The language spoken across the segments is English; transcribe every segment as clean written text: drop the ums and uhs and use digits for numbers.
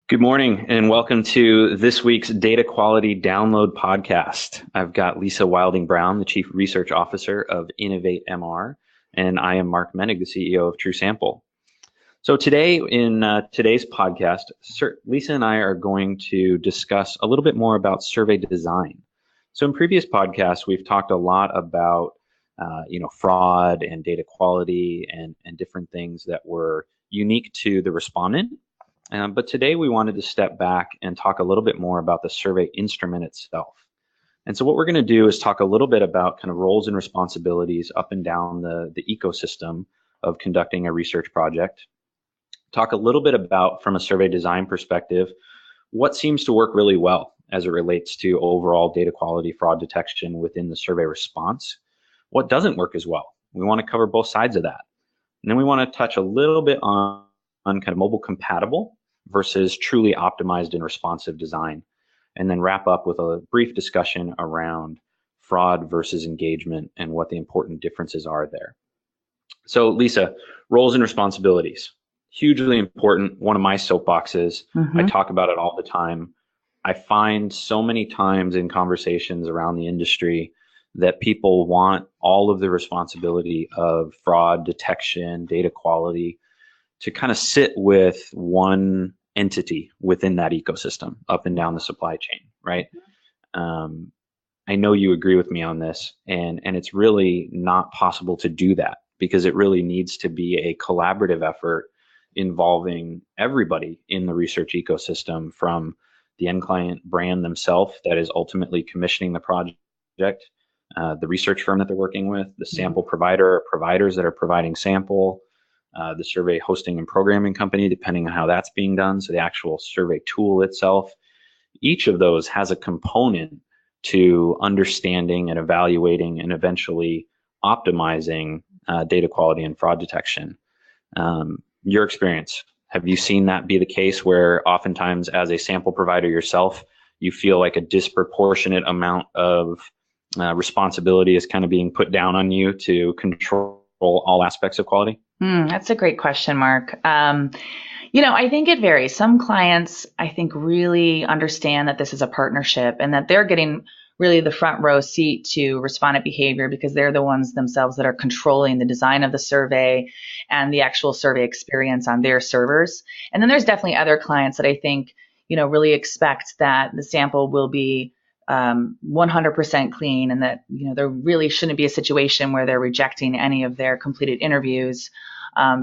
Good morning and welcome to this week's Data Quality Download Podcast. I've got Lisa Wilding Brown, the Chief Research Officer of Innovate MR, and I am Mark Menig, the CEO of TrueSample. So today in today's podcast, Lisa and I are going to discuss a little bit more about survey design. So in previous podcasts, we've talked a lot about fraud and data quality and different things that were unique to the respondent. But today we wanted to step back and talk a little bit more about the survey instrument itself. And so what we're going to do is talk a little bit about kind of roles and responsibilities up and down the ecosystem of conducting a research project. Talk a little bit about, from a survey design perspective, what seems to work really well as it relates to overall data quality fraud detection within the survey response. What doesn't work as well. We want to cover both sides of that. And then we want to touch a little bit on kind of mobile compatible versus truly optimized and responsive design, and then wrap up with a brief discussion around fraud versus engagement and what the important differences are there. So Lisa, roles and responsibilities, hugely important. One of my soapboxes, I talk about it all the time. I find so many times in conversations around the industry that people want all of the responsibility of fraud detection, data quality, to kind of sit with one entity within that ecosystem up and down the supply chain, right? I know you agree with me on this, and it's really not possible to do that because it really needs to be a collaborative effort involving everybody in the research ecosystem, from the end client brand themselves that is ultimately commissioning the project, the research firm that they're working with, the sample provider or providers that are providing sample, the survey hosting and programming company, depending on how that's being done. So the actual survey tool itself, each of those has a component to understanding and evaluating and eventually optimizing data quality and fraud detection. Your experience, have you seen that be the case where oftentimes as a sample provider yourself, you feel like a disproportionate amount of responsibility is kind of being put down on you to control all aspects of quality? That's a great question, Mark. I think it varies. Some clients, I think, really understand that this is a partnership and that they're getting really the front row seat to respondent behavior because they're the ones themselves that are controlling the design of the survey and the actual survey experience on their servers. And then there's definitely other clients that I think, really expect that the sample will be 100% clean, and that there really shouldn't be a situation where they're rejecting any of their completed interviews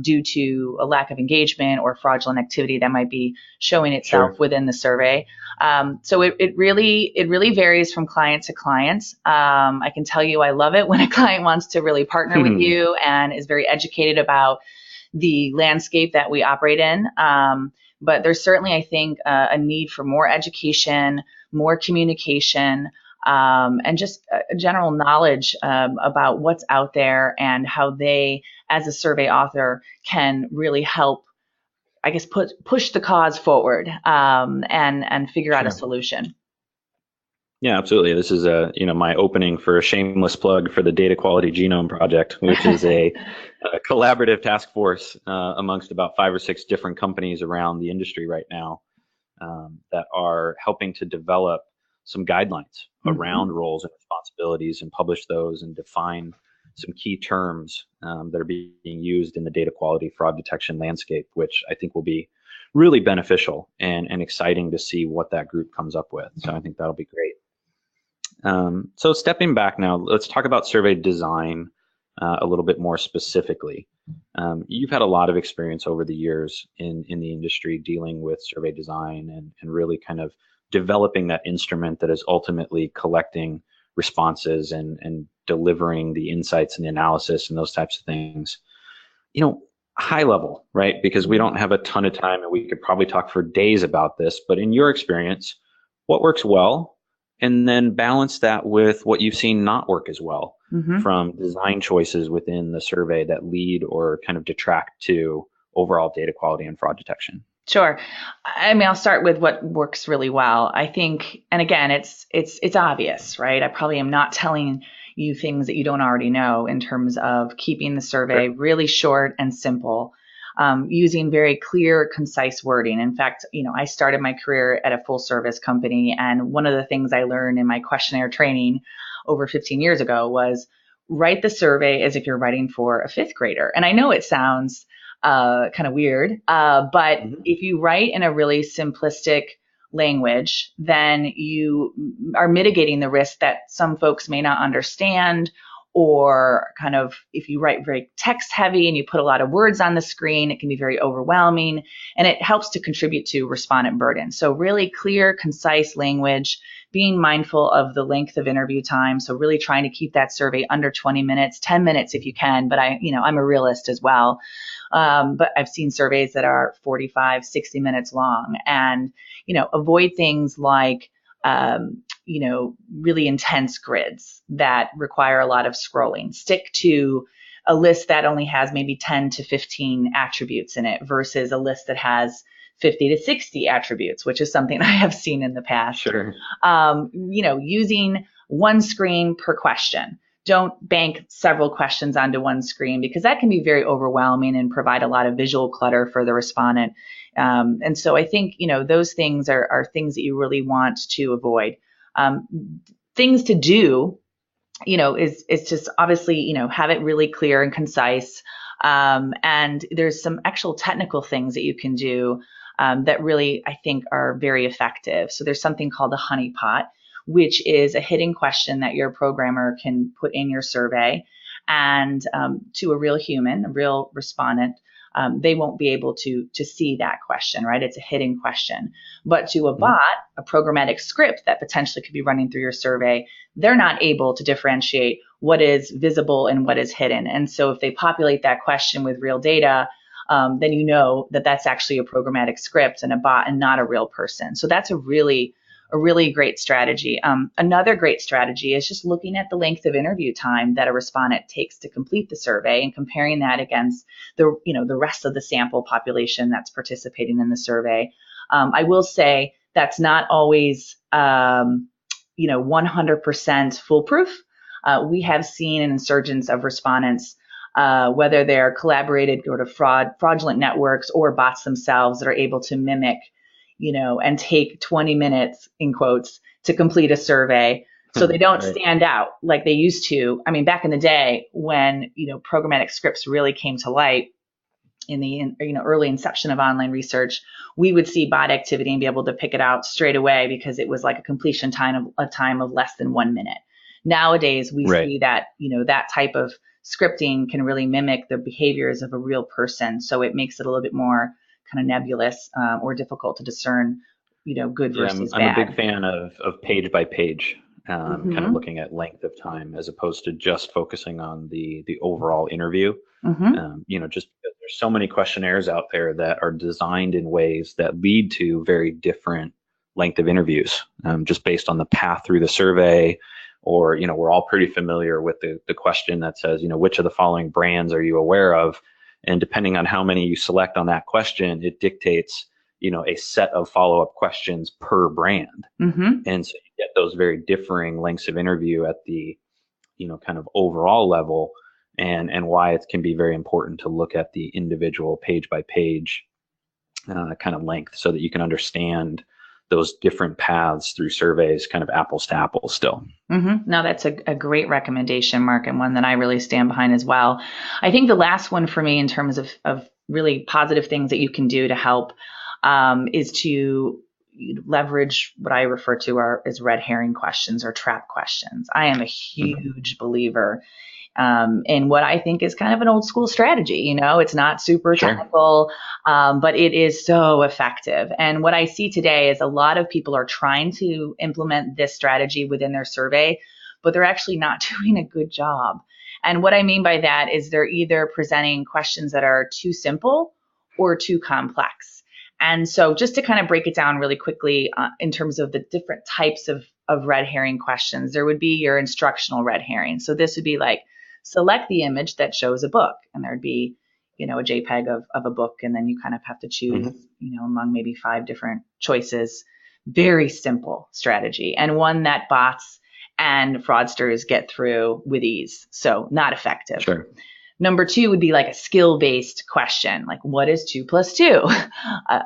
due to a lack of engagement or fraudulent activity that might be showing itself within the survey. So it really varies from client to client. I can tell you I love it when a client wants to really partner with you and is very educated about the landscape that we operate in. But there's certainly, I think, a need for more education, more communication, and just general knowledge about what's out there and how they, as a survey author, can really help, I guess, push the cause forward and figure out a solution. Yeah, absolutely. This is my opening for a shameless plug for the Data Quality Genome Project, which is a collaborative task force amongst about 5 or 6 different companies around the industry right now that are helping to develop some guidelines around roles and responsibilities and publish those and define some key terms that are being used in the data quality fraud detection landscape, which I think will be really beneficial and exciting to see what that group comes up with. So I think that'll be great. So stepping back now, let's talk about survey design a little bit more specifically. You've had a lot of experience over the years in the industry dealing with survey design and really kind of developing that instrument that is ultimately collecting responses and delivering the insights and the analysis and those types of things. High level, right? Because we don't have a ton of time and we could probably talk for days about this, but in your experience, what works well? And then balance that with what you've seen not work as well from design choices within the survey that lead or kind of detract to overall data quality and fraud detection. Sure. I mean, I'll start with what works really well. I think, and again, it's obvious, right? I probably am not telling you things that you don't already know in terms of keeping the survey really short and simple. using very clear, concise wording. In fact, I started my career at a full service company, and one of the things I learned in my questionnaire training over 15 years ago was write the survey as if you're writing for a fifth grader. And I know it sounds kind of weird, but if you write in a really simplistic language, then you are mitigating the risk that some folks may not understand, or kind of if you write very text heavy and you put a lot of words on the screen, it can be very overwhelming, and it helps to contribute to respondent burden. So really clear, concise language, being mindful of the length of interview time. So really trying to keep that survey under 20 minutes, 10 minutes if you can, but I'm a realist as well. But I've seen surveys that are 45, 60 minutes long, and, avoid things like, really intense grids that require a lot of scrolling. Stick to a list that only has maybe 10 to 15 attributes in it versus a list that has 50 to 60 attributes, which is something I have seen in the past. Sure. Using one screen per question. Don't bank several questions onto one screen, because that can be very overwhelming and provide a lot of visual clutter for the respondent. And so I think, those things are things that you really want to avoid. Things to do, is just obviously, have it really clear and concise. And there's some actual technical things that you can do that really, I think, are very effective. So there's something called a honeypot, which is a hidden question that your programmer can put in your survey, and to a real human, a real respondent, they won't be able to see that question, right? It's a hidden question. But to a bot, a programmatic script that potentially could be running through your survey, they're not able to differentiate what is visible and what is hidden. And so if they populate that question with real data, then you know that that's actually a programmatic script and a bot and not a real person. So that's a really great strategy. Another great strategy is just looking at the length of interview time that a respondent takes to complete the survey and comparing that against the rest of the sample population that's participating in the survey. I will say that's not always 100% foolproof. We have seen an insurgence of respondents, whether they're collaborated go to fraudulent networks or bots themselves that are able to mimic and take 20 minutes, in quotes, to complete a survey. So they don't stand out like they used to. I mean, back in the day when, programmatic scripts really came to light in the, early inception of online research, we would see bot activity and be able to pick it out straight away because it was like a completion time of less than 1 minute. Nowadays, we see that, that type of scripting can really mimic the behaviors of a real person. So it makes it a little bit more kind of nebulous or difficult to discern, good versus bad. I'm a big fan of page by page, kind of looking at length of time as opposed to just focusing on the overall interview. Just because there's so many questionnaires out there that are designed in ways that lead to very different length of interviews, just based on the path through the survey. Or, we're all pretty familiar with the question that says, which of the following brands are you aware of? And depending on how many you select on that question, it dictates, a set of follow-up questions per brand. And so you get those very differing lengths of interview at the, kind of overall level, and why it can be very important to look at the individual page by page kind of length so that you can understand those different paths through surveys, kind of apples to apples still. No, that's a great recommendation, Mark, and one that I really stand behind as well. I think the last one for me in terms of really positive things that you can do to help is to leverage what I refer to as red herring questions or trap questions. I am a huge believer in what I think is kind of an old school strategy. It's not super technical, but it is so effective. And what I see today is a lot of people are trying to implement this strategy within their survey, but they're actually not doing a good job. And what I mean by that is they're either presenting questions that are too simple or too complex. And so just to kind of break it down really quickly in terms of the different types of red herring questions, there would be your instructional red herring. So this would be like, select the image that shows a book, and there'd be, a JPEG of a book, and then you kind of have to choose, among maybe 5 different choices. Very simple strategy, and one that bots and fraudsters get through with ease. So not effective. Number 2 would be like a skill-based question, like what is 2 plus 2?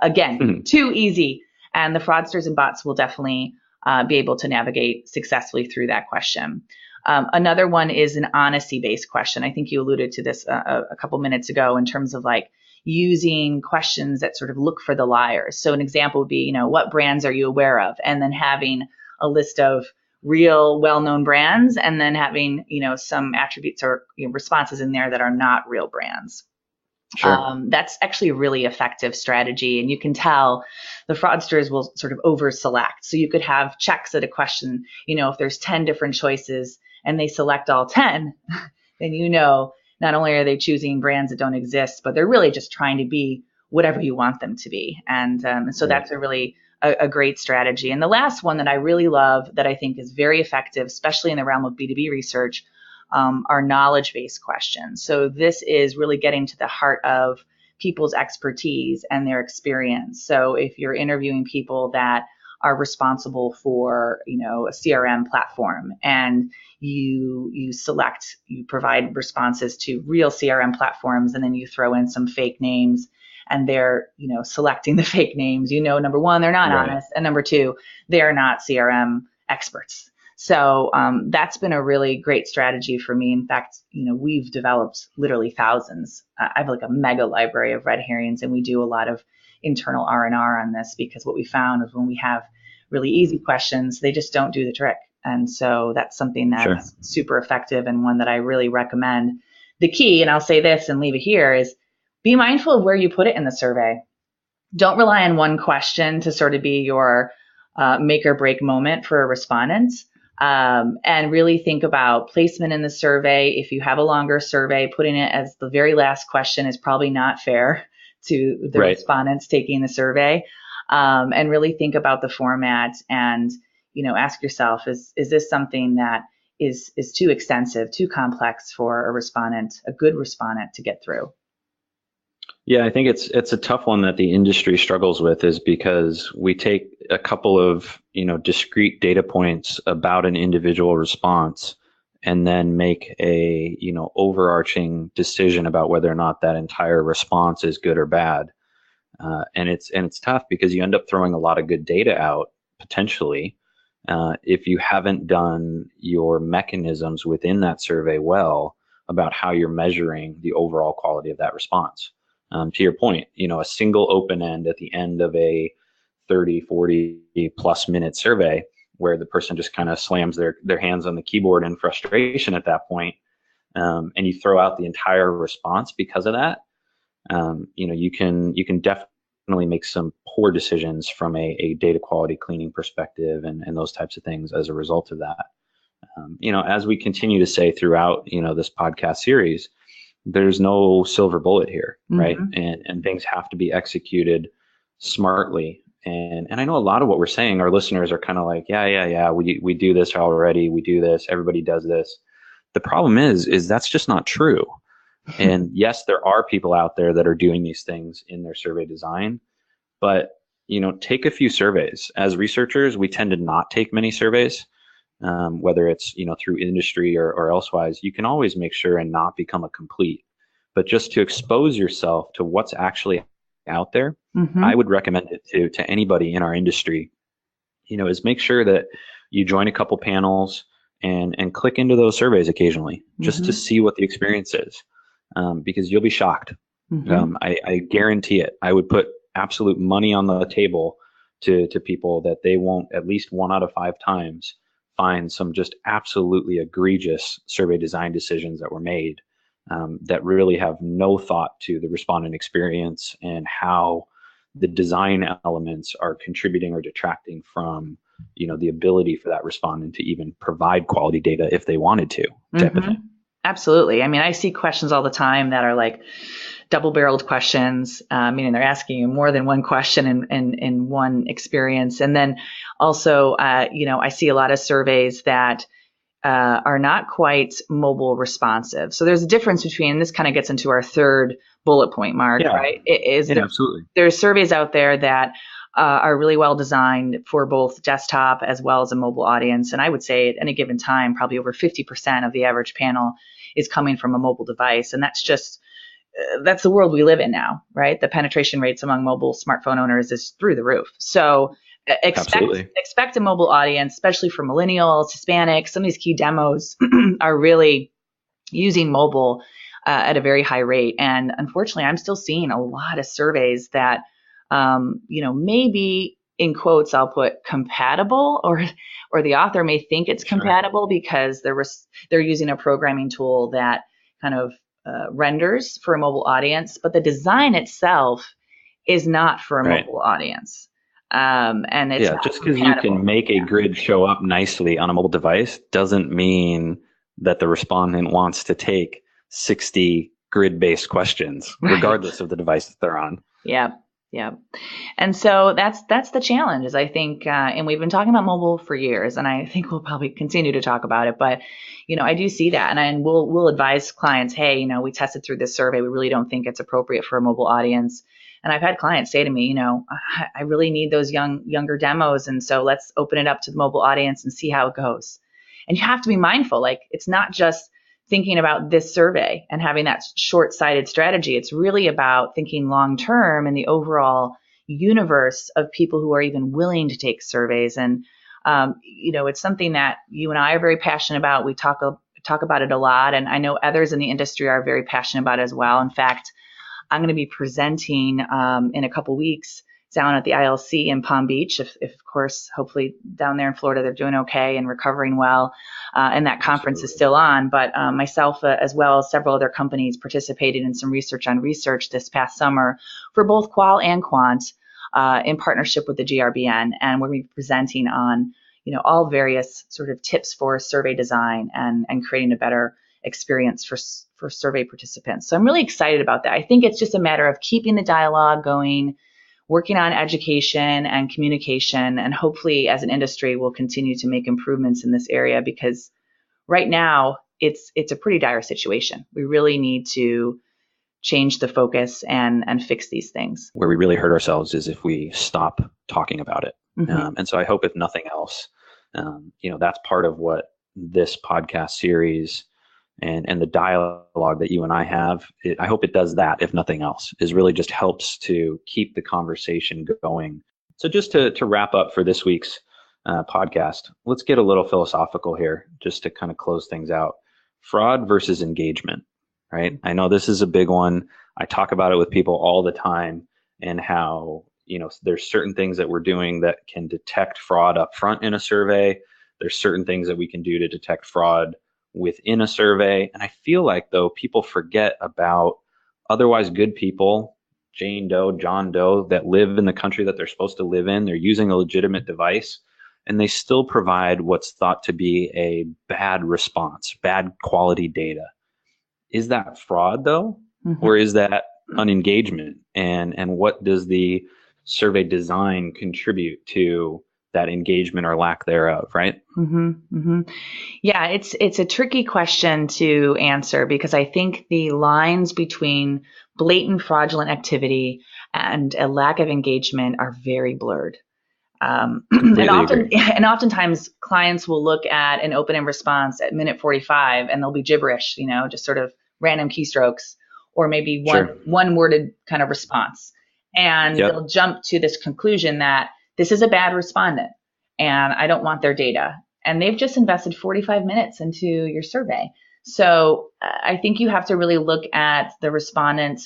Again, too easy. And the fraudsters and bots will definitely be able to navigate successfully through that question. Another one is an honesty-based question. I think you alluded to this a couple minutes ago in terms of like using questions that sort of look for the liars. So an example would be, what brands are you aware of? And then having a list of real well-known brands, and then having, some attributes or responses in there that are not real brands. Sure. That's actually a really effective strategy. And you can tell the fraudsters will sort of over-select. So you could have checks at a question, if there's 10 different choices and they select all 10, then not only are they choosing brands that don't exist, but they're really just trying to be whatever you want them to be. And so that's a really a great strategy. And the last one that I really love that I think is very effective, especially in the realm of B2B research, are knowledge-based questions. So this is really getting to the heart of people's expertise and their experience. So if you're interviewing people that are responsible for, a CRM platform, and you provide responses to real CRM platforms, and then you throw in some fake names, and they're, selecting the fake names, number one, they're not honest. And number 2, they're not CRM experts. So that's been a really great strategy for me. In fact, we've developed literally thousands. I have like a mega library of red herrings, and we do a lot of internal R&R on this, because what we found is when we have really easy questions, they just don't do the trick. And so that's something that's super effective, and one that I really recommend. The key, and I'll say this and leave it here, is be mindful of where you put it in the survey. Don't rely on one question to sort of be your make or break moment for a respondent. And really think about placement in the survey. If you have a longer survey, putting it as the very last question is probably not fair to the respondents taking the survey. And really think about the format, and, ask yourself, is this something that is too extensive, too complex for a good respondent to get through? Yeah, I think it's a tough one that the industry struggles with, is because we take a couple of, discrete data points about an individual response, and then make a, overarching decision about whether or not that entire response is good or bad. And it's tough, because you end up throwing a lot of good data out potentially, if you haven't done your mechanisms within that survey well about how you're measuring the overall quality of that response. To your point, a single open end at the end of a 30, 40 plus minute survey, where the person just kind of slams their hands on the keyboard in frustration at that point, and you throw out the entire response because of that, you can definitely make some poor decisions from a data quality cleaning perspective, and those types of things as a result of that. As we continue to say throughout, this podcast series, there's no silver bullet here, right? And things have to be executed smartly. And I know a lot of what we're saying, our listeners are kind of like, yeah, we do this already. We do this. Everybody does this. The problem is that's just not true. And yes, there are people out there that are doing these things in their survey design, but, take a few surveys. As researchers, we tend to not take many surveys. Whether it's, through industry or elsewise, you can always make sure and not become a complete, but just to expose yourself to what's actually out there. I would recommend it to anybody in our industry, is make sure that you join a couple panels and click into those surveys occasionally, just to see what the experience is, because you'll be shocked. I guarantee it. I would put absolute money on the table to people that they won't, at least 1 out of 5 times, find some just absolutely egregious survey design decisions that were made, that really have no thought to the respondent experience and how the design elements are contributing or detracting from, the ability for that respondent to even provide quality data if they wanted to, type of thing. Absolutely. I mean, I see questions all the time that are like double-barreled questions, meaning they're asking you more than one question in one experience. And then also, I see a lot of surveys that are not quite mobile responsive. So there's a difference between, this kind of gets into our third bullet point, Mark, right? Absolutely. There's surveys out there that are really well designed for both desktop as well as a mobile audience. And I would say at any given time, probably over 50% of the average panel is coming from a mobile device. And that's the world we live in now, right? The penetration rates among mobile smartphone owners is through the roof. So expect a mobile audience, especially for millennials, Hispanics. Some of these key demos are really using mobile at a very high rate. And unfortunately, I'm still seeing a lot of surveys that, maybe in quotes, I'll put compatible, or the author may think it's compatible because they're using a programming tool that kind of renders for a mobile audience, but the design itself is not for a mobile audience. And it's just because you can make a grid show up nicely on a mobile device doesn't mean that the respondent wants to take 60 grid-based questions, regardless of the device that they're on. Yeah. And so that's the challenge, is I think, and we've been talking about mobile for years, and I think we'll probably continue to talk about it, but I do see that, and we'll advise clients, hey, we tested through this survey, we really don't think it's appropriate for a mobile audience. And I've had clients say to me, I really need those younger demos, and so let's open it up to the mobile audience and see how it goes. And you have to be mindful, like, it's not just thinking about this survey and having that short-sighted strategy. It's really about thinking long-term in the overall universe of people who are even willing to take surveys. And, it's something that you and I are very passionate about. We talk about it a lot, and I know others in the industry are very passionate about it as well. In fact, I'm going to be presenting in a couple weeks down at the ILC in Palm Beach. If of course, hopefully down there in Florida, they're doing okay and recovering well. And that conference is still on. But myself, as well as several other companies, participated in some research on research this past summer for both qual and quant in partnership with the GRBN. And we're going to be presenting on, all various sort of tips for survey design and creating a better experience for survey participants. So I'm really excited about that. I think it's just a matter of keeping the dialogue going, working on education and communication, and hopefully as an industry we'll continue to make improvements in this area, because right now it's a pretty dire situation. We really need to change the focus and fix these things. Where we really hurt ourselves is if we stop talking about it. Mm-hmm. And so I hope, if nothing else, that's part of what this podcast series and the dialogue that you and I have, I hope it does that, if nothing else, is really just helps to keep the conversation going. So just to wrap up for this week's podcast, let's get a little philosophical here, just to kind of close things out. Fraud versus engagement, right? I know this is a big one. I talk about it with people all the time, and how, there's certain things that we're doing that can detect fraud up front in a survey. There's certain things that we can do to detect fraud within a survey. And I feel like, though, people forget about otherwise good people, Jane Doe, John Doe, that live in the country that they're supposed to live in. They're using a legitimate device, and they still provide what's thought to be a bad response, bad quality data. Is that fraud, though? Mm-hmm. Or is that unengagement? And what does the survey design contribute to that engagement or lack thereof, right? Mm-hmm, mm-hmm. Yeah, it's a tricky question to answer, because I think the lines between blatant fraudulent activity and a lack of engagement are very blurred. And oftentimes clients will look at an open end response at minute 45 and they'll be gibberish, just sort of random keystrokes, or maybe one worded kind of response. And they'll jump to this conclusion that this is a bad respondent and I don't want their data. And they've just invested 45 minutes into your survey. So I think you have to really look at the respondent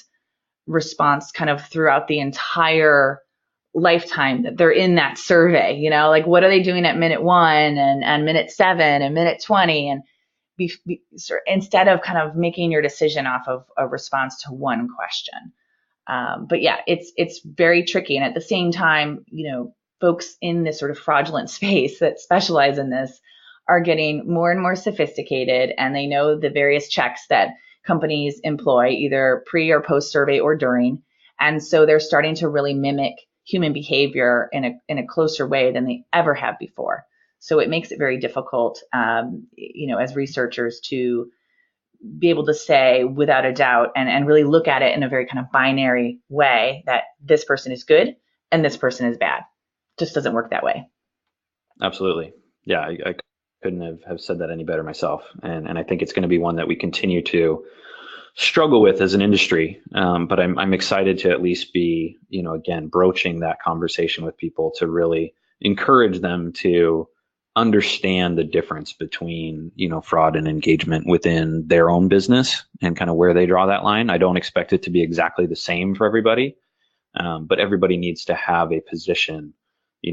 response kind of throughout the entire lifetime that they're in that survey. Like, what are they doing at minute 1 and minute 7 and minute 20? And instead of kind of making your decision off of a response to one question. But yeah, it's very tricky. And at the same time, folks in this sort of fraudulent space that specialize in this are getting more and more sophisticated, and they know the various checks that companies employ, either pre or post survey or during. And so they're starting to really mimic human behavior in a closer way than they ever have before. So it makes it very difficult, as researchers, to be able to say without a doubt and really look at it in a very kind of binary way that this person is good and this person is bad. Just doesn't work that way. Absolutely. Yeah, I couldn't have said that any better myself. And I think it's going to be one that we continue to struggle with as an industry. But I'm excited to at least be, again, broaching that conversation with people to really encourage them to understand the difference between, fraud and engagement within their own business and kind of where they draw that line. I don't expect it to be exactly the same for everybody, but everybody needs to have a position,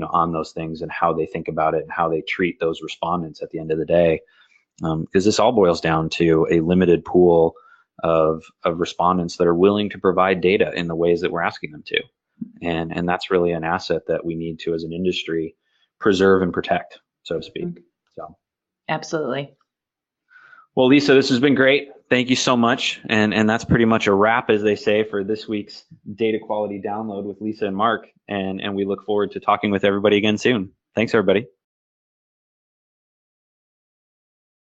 on those things and how they think about it and how they treat those respondents at the end of the day. Because this all boils down to a limited pool of respondents that are willing to provide data in the ways that we're asking them to. And that's really an asset that we need to, as an industry, preserve and protect, so to speak. So, absolutely. Well, Lisa, this has been great. Thank you so much. And that's pretty much a wrap, as they say, for this week's Data Quality Download with Lisa and Mark. And we look forward to talking with everybody again soon. Thanks, everybody.